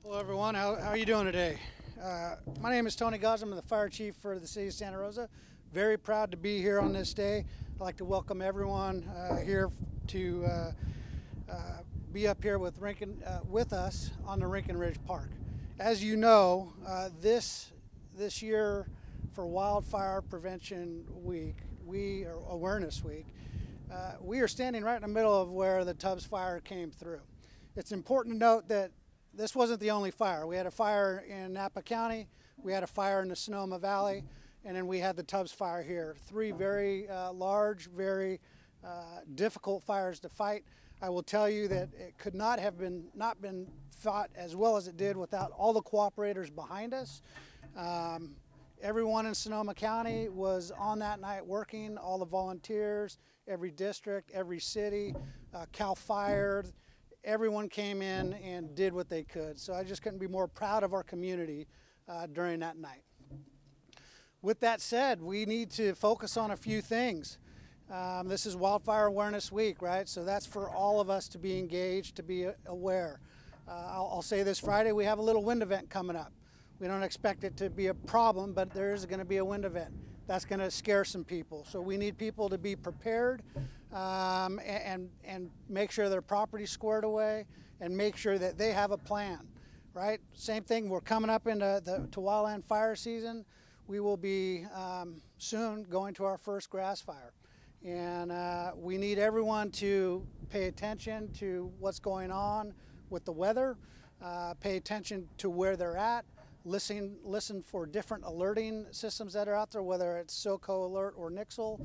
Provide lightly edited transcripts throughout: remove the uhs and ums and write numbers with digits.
Hello everyone, how are you doing today? My name is Tony Gauze. I'm the fire chief for the city of Santa Rosa. Very proud to be here on this day. I'd like to welcome everyone here to be up here with us on the Rincon Ridge Park. As you know, this year for Wildfire Prevention Week, or Awareness Week, we are standing right in the middle of where the Tubbs fire came through. It's important to note that this wasn't the only fire. We had a fire in Napa County, we had a fire in the Sonoma Valley, and then we had the Tubbs fire here. Three very large, very difficult fires to fight. I will tell you that it could not been fought as well as it did without all the cooperators behind us. Everyone in Sonoma County was on that night working, all the volunteers, every district, every city, CAL FIRE. Everyone came in and did what they could. So I just couldn't be more proud of our community during that night. With that said, we need to focus on a few things. This is Wildfire Awareness Week, right? So that's for all of us to be engaged, to be aware. I'll say this Friday, we have a little wind event coming up. We don't expect it to be a problem, but there is going to be a wind event. That's going to scare some people. So we need people to be prepared and make sure their property's squared away and make sure that they have a plan, right? Same thing, we're coming up into to wildland fire season. We will be soon going to our first grass fire. And we need everyone to pay attention to what's going on with the weather, pay attention to where they're at, listen for different alerting systems that are out there, whether it's SoCo Alert or Nixle.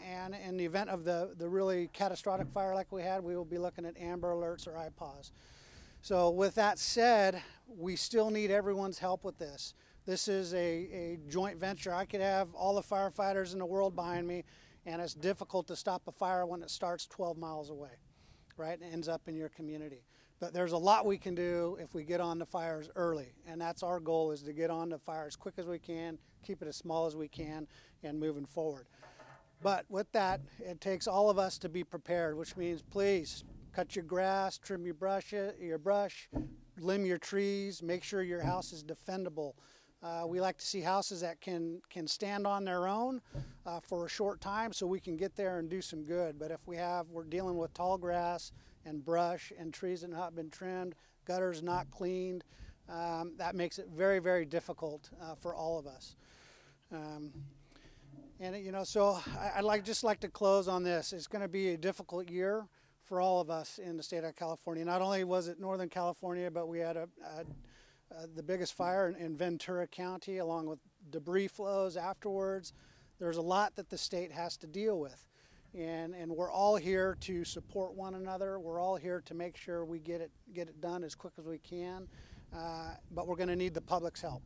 And in the event of the really catastrophic fire like we had, we will be looking at Amber Alerts or IPAWs. So with that said, we still need everyone's help with this. This is a joint venture. I could have all the firefighters in the world behind me, and it's difficult to stop a fire when it starts 12 miles away, right? It ends up in your community. But there's a lot we can do if we get on the fires early, and that's our goal, is to get on the fire as quick as we can, keep it as small as we can, and moving forward. But with that, it takes all of us to be prepared, which means please cut your grass, trim your brush, limb your trees, make sure your house is defendable. We like to see houses that can stand on their own for a short time so we can get there and do some good. But if we're dealing with tall grass and brush and trees that have not been trimmed, gutters not cleaned, that makes it very, very difficult for all of us. So I'd just like to close on this. It's going to be a difficult year for all of us in the state of California. Not only was it Northern California, but we had the biggest fire in Ventura County, along with debris flows afterwards. There's a lot that the state has to deal with. And we're all here to support one another. We're all here to make sure we get it done as quick as we can. But we're going to need the public's help.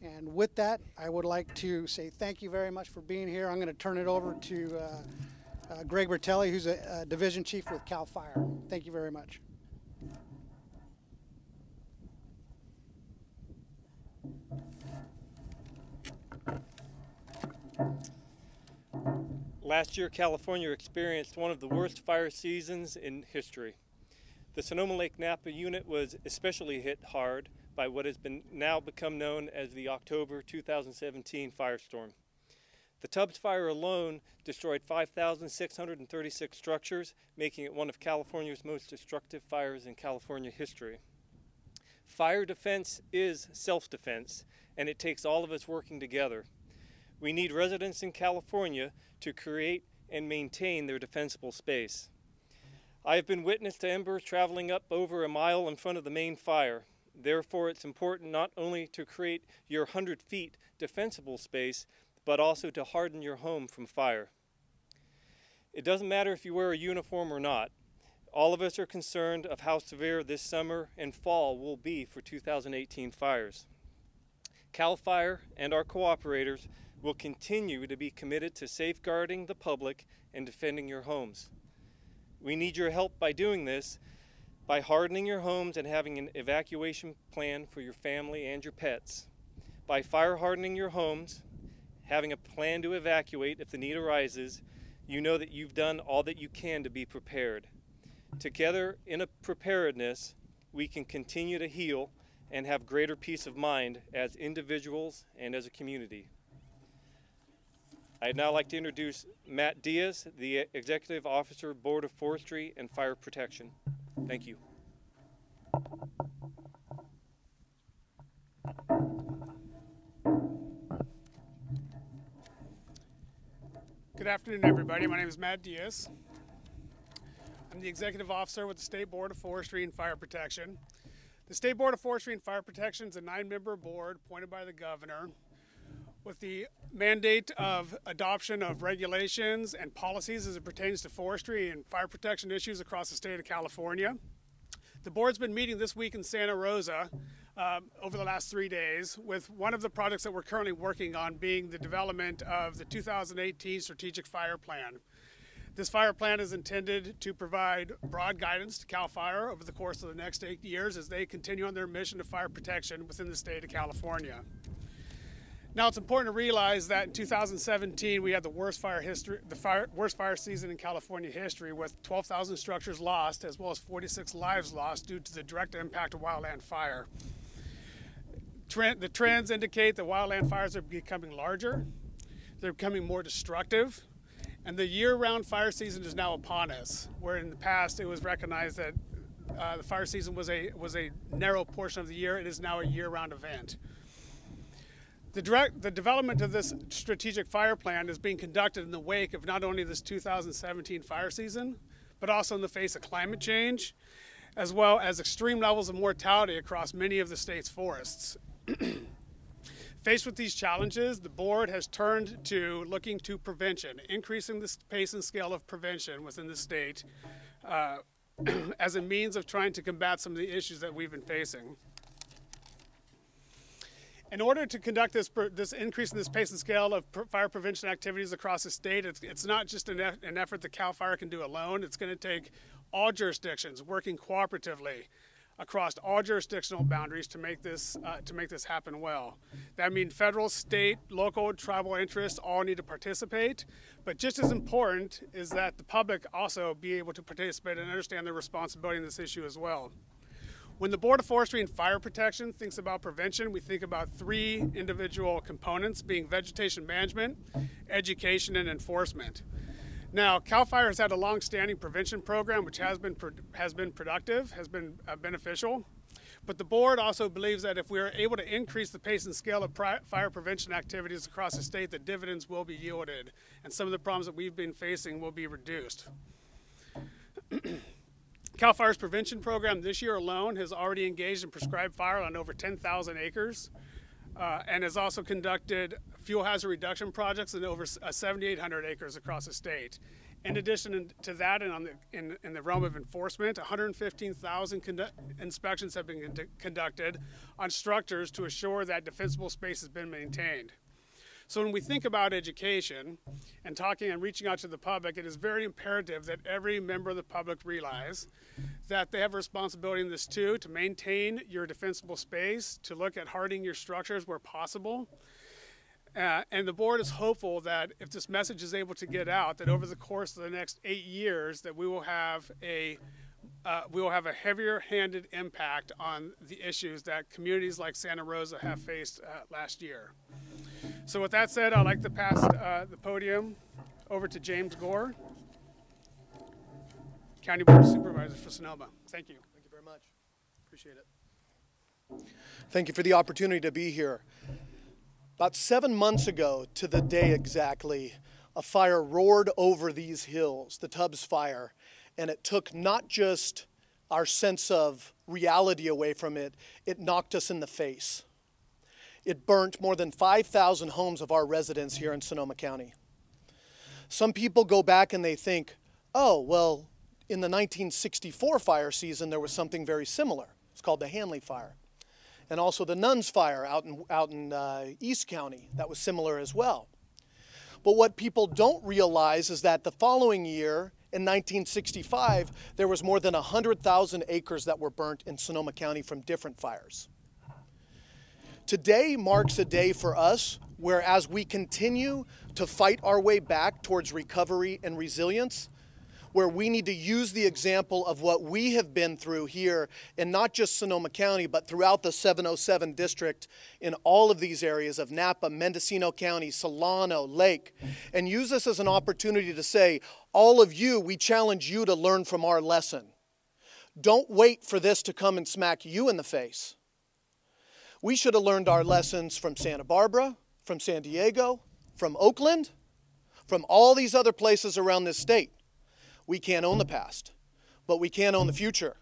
And with that, I would like to say thank you very much for being here. I'm going to turn it over to Greg Bertelli, who's a division chief with CAL FIRE. Thank you very much. Last year, California experienced one of the worst fire seasons in history. The Sonoma Lake Napa unit was especially hit hard by what has now become known as the October 2017 firestorm. The Tubbs fire alone destroyed 5,636 structures, making it one of California's most destructive fires in California history. Fire defense is self-defense, and it takes all of us working together. We need residents in California to create and maintain their defensible space. I have been witness to embers traveling up over a mile in front of the main fire. Therefore, it's important not only to create your 100 feet defensible space, but also to harden your home from fire. It doesn't matter if you wear a uniform or not. All of us are concerned of how severe this summer and fall will be for 2018 fires. CAL FIRE and our cooperators will continue to be committed to safeguarding the public and defending your homes. We need your help by doing this, by hardening your homes and having an evacuation plan for your family and your pets, by fire hardening your homes, having a plan to evacuate if the need arises. You know that you've done all that you can to be prepared. Together in a preparedness, we can continue to heal and have greater peace of mind as individuals and as a community. I'd now like to introduce Matt Diaz, the Executive Officer, Board of Forestry and Fire Protection. Thank you. Good afternoon, everybody. My name is Matt Diaz. I'm the Executive Officer with the State Board of Forestry and Fire Protection. The State Board of Forestry and Fire Protection is a 9-member board appointed by the governor with the mandate of adoption of regulations and policies as it pertains to forestry and fire protection issues across the state of California. The board's been meeting this week in Santa Rosa over the last 3 days, with one of the projects that we're currently working on being the development of the 2018 Strategic Fire Plan. This fire plan is intended to provide broad guidance to CAL FIRE over the course of the next 8 years as they continue on their mission of fire protection within the state of California. Now, it's important to realize that in 2017 we had the worst fire season in California history, with 12,000 structures lost as well as 46 lives lost due to the direct impact of wildland fire. The trends indicate that wildland fires are becoming larger, they're becoming more destructive, and the year-round fire season is now upon us, where in the past it was recognized that the fire season was a narrow portion of the year. It is now a year-round event. The development of this strategic fire plan is being conducted in the wake of not only this 2017 fire season, but also in the face of climate change, as well as extreme levels of mortality across many of the state's forests. Faced with these challenges, the board has turned to looking to prevention, increasing the pace and scale of prevention within the state as a means of trying to combat some of the issues that we've been facing. In order to conduct this increase in this pace and scale of fire prevention activities across the state, it's not just an effort that CAL FIRE can do alone. It's going to take all jurisdictions working cooperatively across all jurisdictional boundaries to make this happen well. That means federal, state, local, tribal interests all need to participate, but just as important is that the public also be able to participate and understand their responsibility in this issue as well. When the Board of Forestry and Fire Protection thinks about prevention, we think about 3 individual components, being vegetation management, education, and enforcement. Now, CAL FIRE has had a long-standing prevention program which has been productive, has been beneficial, but the board also believes that if we are able to increase the pace and scale of fire prevention activities across the state, the dividends will be yielded, and some of the problems that we've been facing will be reduced. CAL FIRE's prevention program this year alone has already engaged in prescribed fire on over 10,000 acres and has also conducted fuel hazard reduction projects in over 7,800 acres across the state. In addition to that, and in the realm of enforcement, 115,000 inspections have been conducted on structures to assure that defensible space has been maintained. So when we think about education and talking and reaching out to the public, it is very imperative that every member of the public realize that they have a responsibility in this too, to maintain your defensible space, to look at hardening your structures where possible. And the board is hopeful that if this message is able to get out, that over the course of the next 8 years, that we will have a heavier-handed impact on the issues that communities like Santa Rosa have faced last year. So with that said, I'd like to pass the podium over to James Gore, County Board of Supervisors for Sonoma. Thank you. Thank you very much. Appreciate it. Thank you for the opportunity to be here. About 7 months ago, to the day exactly, a fire roared over these hills, the Tubbs Fire, and it took not just our sense of reality away from it, it knocked us in the face. It burnt more than 5,000 homes of our residents here in Sonoma County. Some people go back and they think, oh, well, in the 1964 fire season, there was something very similar. It's called the Hanley Fire. And also the Nuns Fire out in East County, that was similar as well. But what people don't realize is that the following year, in 1965, there was more than 100,000 acres that were burnt in Sonoma County from different fires. Today marks a day for us where, as we continue to fight our way back towards recovery and resilience, where we need to use the example of what we have been through here in not just Sonoma County, but throughout the 707 district in all of these areas of Napa, Mendocino County, Solano, Lake, and use this as an opportunity to say, all of you, we challenge you to learn from our lesson. Don't wait for this to come and smack you in the face. We should have learned our lessons from Santa Barbara, from San Diego, from Oakland, from all these other places around this state. We can't own the past, but we can own the future.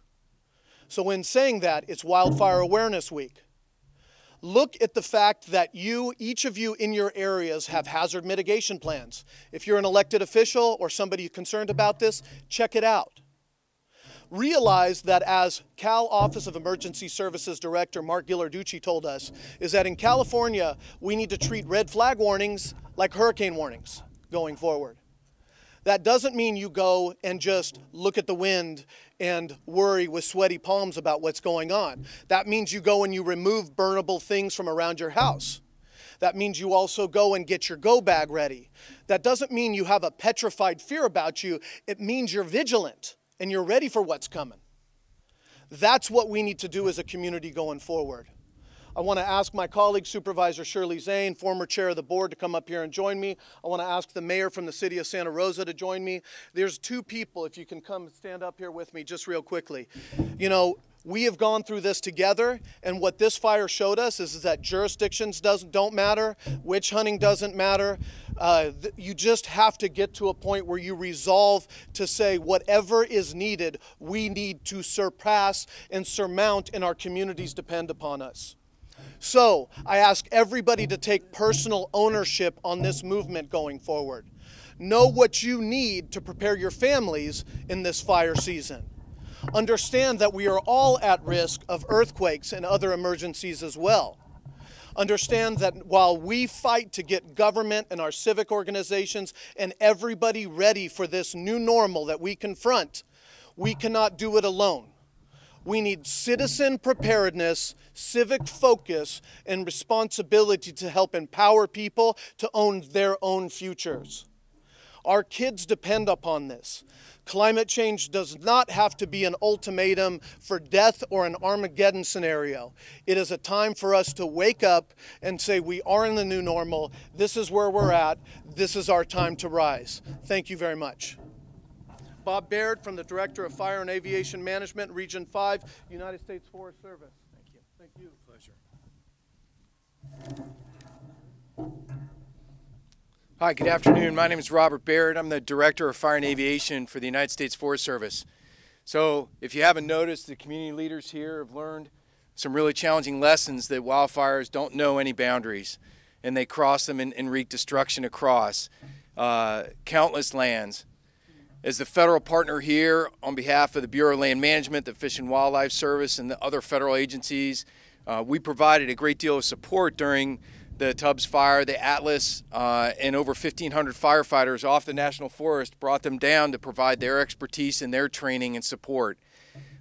So in saying that, it's Wildfire Awareness Week. Look at the fact that each of you in your areas have hazard mitigation plans. If you're an elected official or somebody concerned about this, check it out. Realize that, as Cal Office of Emergency Services Director Mark Ghilarducci told us, is that in California, we need to treat red flag warnings like hurricane warnings going forward. That doesn't mean you go and just look at the wind and worry with sweaty palms about what's going on. That means you go and you remove burnable things from around your house. That means you also go and get your go bag ready. That doesn't mean you have a petrified fear about you. It means you're vigilant and you're ready for what's coming. That's what we need to do as a community going forward. I want to ask my colleague, Supervisor Shirley Zane, former chair of the board, to come up here and join me. I want to ask the mayor from the city of Santa Rosa to join me. There's two people, if you can come stand up here with me just real quickly. You know, we have gone through this together, and what this fire showed us is that jurisdictions don't matter, witch hunting doesn't matter. You just have to get to a point where you resolve to say whatever is needed, we need to surpass and surmount, and our communities depend upon us. So I ask everybody to take personal ownership on this movement going forward. Know what you need to prepare your families in this fire season. Understand that we are all at risk of earthquakes and other emergencies as well. Understand that while we fight to get government and our civic organizations and everybody ready for this new normal that we confront, we cannot do it alone. We need citizen preparedness, civic focus, and responsibility to help empower people to own their own futures. Our kids depend upon this. Climate change does not have to be an ultimatum for death or an Armageddon scenario. It is a time for us to wake up and say we are in the new normal. This is where we're at. This is our time to rise. Thank you very much. Bob Baird from the Director of Fire and Aviation Management, Region 5, United States Forest Service. Thank you. Thank you. Pleasure. Hi, good afternoon. My name is Robert Baird. I'm the Director of Fire and Aviation for the United States Forest Service. So if you haven't noticed, the community leaders here have learned some really challenging lessons that wildfires don't know any boundaries, and they cross them and wreak destruction across countless lands. As the federal partner here, on behalf of the Bureau of Land Management, the Fish and Wildlife Service, and the other federal agencies, we provided a great deal of support during the Tubbs fire. The Atlas and over 1,500 firefighters off the National Forest brought them down to provide their expertise and their training and support.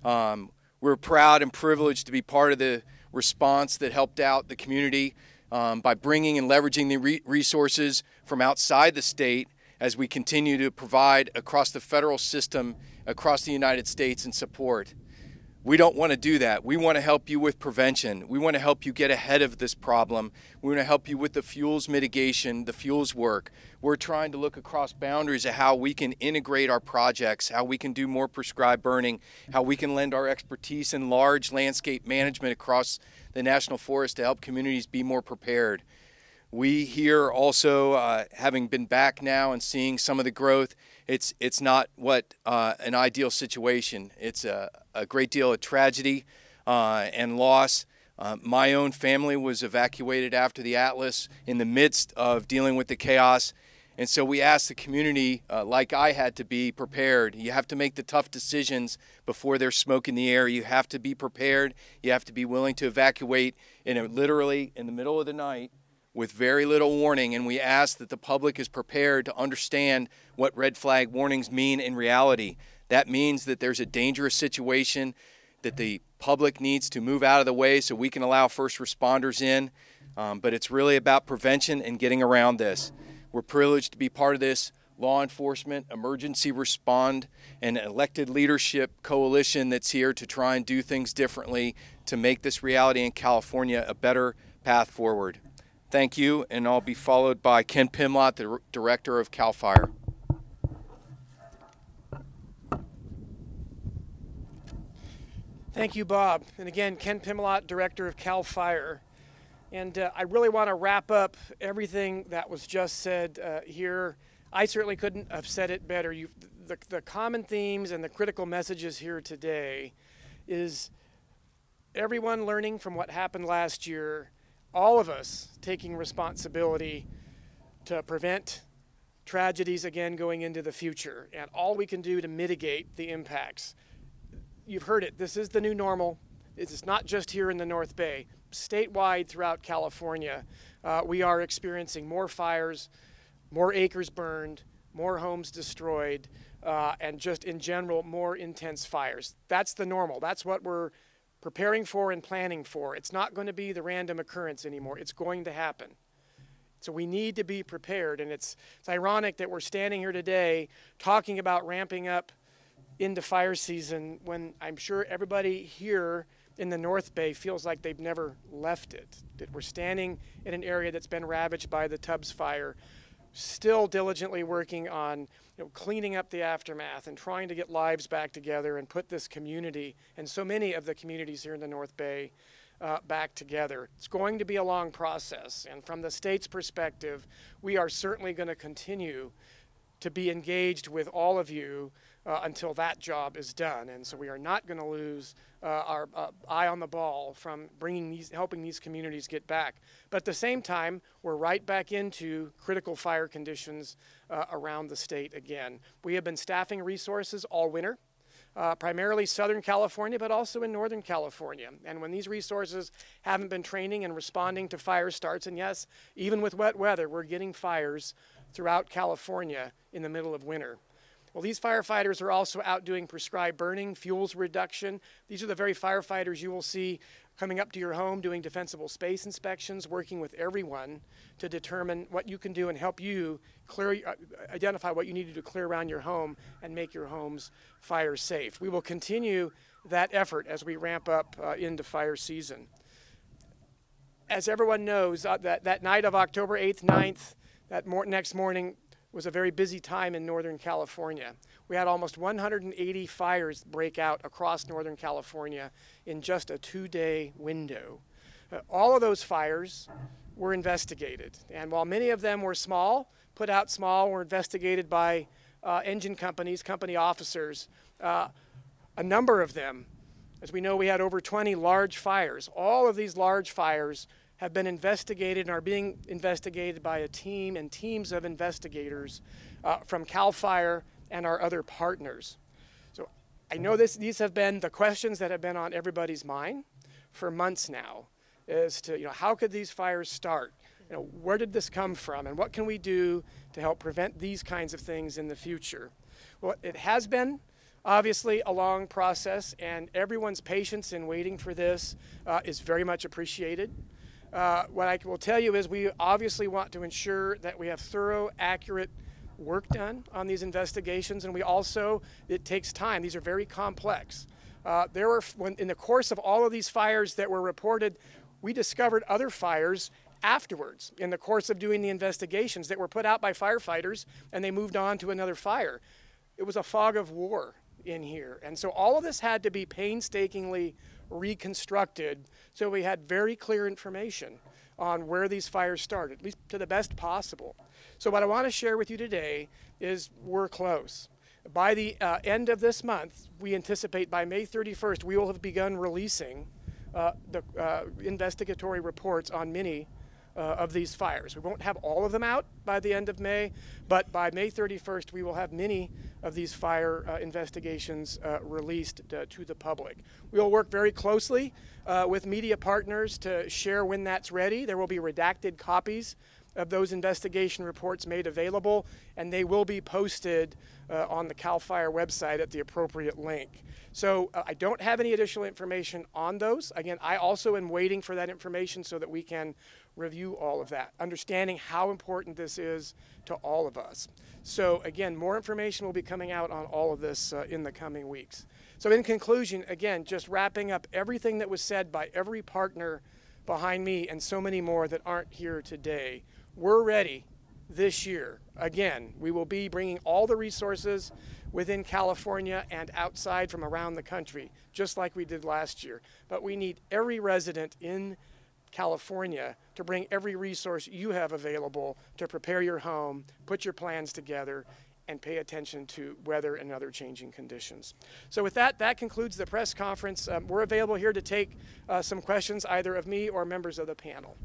We're proud and privileged to be part of the response that helped out the community by bringing and leveraging the resources from outside the state as we continue to provide across the federal system, across the United States, and support. We don't want to do that. We want to help you with prevention. We want to help you get ahead of this problem. We want to help you with the fuels mitigation, the fuels work. We're trying to look across boundaries of how we can integrate our projects, how we can do more prescribed burning, how we can lend our expertise in large landscape management across the National Forest to help communities be more prepared. We here also, having been back now and seeing some of the growth, it's not what an ideal situation. It's a great deal of tragedy and loss. My own family was evacuated after the Atlas in the midst of dealing with the chaos. And so we asked the community, like I had to be, prepared. You have to make the tough decisions before there's smoke in the air. You have to be prepared. You have to be willing to evacuate literally in the middle of the night with very little warning, and we ask that the public is prepared to understand what red flag warnings mean in reality. That means that there's a dangerous situation, that the public needs to move out of the way so we can allow first responders in, but it's really about prevention and getting around this. We're privileged to be part of this law enforcement, emergency respond, and elected leadership coalition that's here to try and do things differently to make this reality in California a better path forward. Thank you, and I'll be followed by Ken Pimlott, the Director of CAL FIRE. Thank you, Bob. And again, Ken Pimlott, Director of CAL FIRE. And I really want to wrap up everything that was just said here. I certainly couldn't have said it better. The common themes and the critical messages here today is everyone learning from what happened last year, all of us taking responsibility to prevent tragedies again going into the future, and all we can do to mitigate the impacts. You've heard it. This is the new normal. It's not just here in the North Bay. Statewide throughout California, we are experiencing more fires, more acres burned, more homes destroyed, and just in general, more intense fires. That's the normal. That's what we're preparing for and planning for. It's not going to be the random occurrence anymore. It's going to happen. So we need to be prepared. And it's ironic that we're standing here today talking about ramping up into fire season when I'm sure everybody here in the North Bay feels like they've never left it. That we're standing in an area that's been ravaged by the Tubbs fire, still diligently working on cleaning up the aftermath and trying to get lives back together and put this community and so many of the communities here in the North Bay back together. It's going to be a long process, and from the state's perspective, we are certainly going to continue to be engaged with all of you until that job is done. And so we are not going to lose our eye on the ball from helping these communities get back. But at the same time, we're right back into critical fire conditions around the state again. We have been staffing resources all winter, primarily Southern California, but also in Northern California. And when these resources haven't been training and responding to fire starts, and yes, even with wet weather, we're getting fires throughout California in the middle of winter. Well, these firefighters are also out doing prescribed burning, fuels reduction. These are the very firefighters you will see coming up to your home, doing defensible space inspections, working with everyone to determine what you can do and help you identify what you need to do to clear around your home and make your homes fire safe. We will continue that effort as we ramp up into fire season. As everyone knows, that night of October 8th, 9th, next morning, was a very busy time in Northern California. We had almost 180 fires break out across Northern California in just a 2-day window. All of those fires were investigated, and while many of them were small, put out small, were investigated by engine companies, company officers, a number of them, as we know, we had over 20 large fires. All of these large fires have been investigated and are being investigated by a team and teams of investigators from CAL FIRE and our other partners. So I know these have been the questions that have been on everybody's mind for months now, as to how could these fires start? Where did this come from, and what can we do to help prevent these kinds of things in the future? Well, it has been obviously a long process, and everyone's patience in waiting for this is very much appreciated. What I will tell you is we obviously want to ensure that we have thorough, accurate work done on these investigations, and it takes time. These are very complex. In the course of all of these fires that were reported, we discovered other fires afterwards in the course of doing the investigations that were put out by firefighters, and they moved on to another fire. It was a fog of war in here, and so all of this had to be painstakingly reconstructed so we had very clear information on where these fires started, at least to the best possible. So what I want to share with you today is we're close. By the end of this month, we anticipate by May 31st, we will have begun releasing the investigatory reports on many of these fires. We won't have all of them out by the end of May, but by May 31st, we will have many of these fire investigations released to the public. We will work very closely with media partners to share when that's ready. There will be redacted copies of those investigation reports made available, and they will be posted on the CAL FIRE website at the appropriate link. So I don't have any additional information on those. Again, I also am waiting for that information so that we can review all of that, understanding how important this is to all of us. So again, more information will be coming out on all of this in the coming weeks. So in conclusion, again, just wrapping up everything that was said by every partner behind me and so many more that aren't here today. We're ready this year. Again, we will be bringing all the resources within California and outside from around the country, just like we did last year. But we need every resident in California to bring every resource you have available to prepare your home, put your plans together, and pay attention to weather and other changing conditions. So with that, that concludes the press conference. We're available here to take some questions either of me or members of the panel.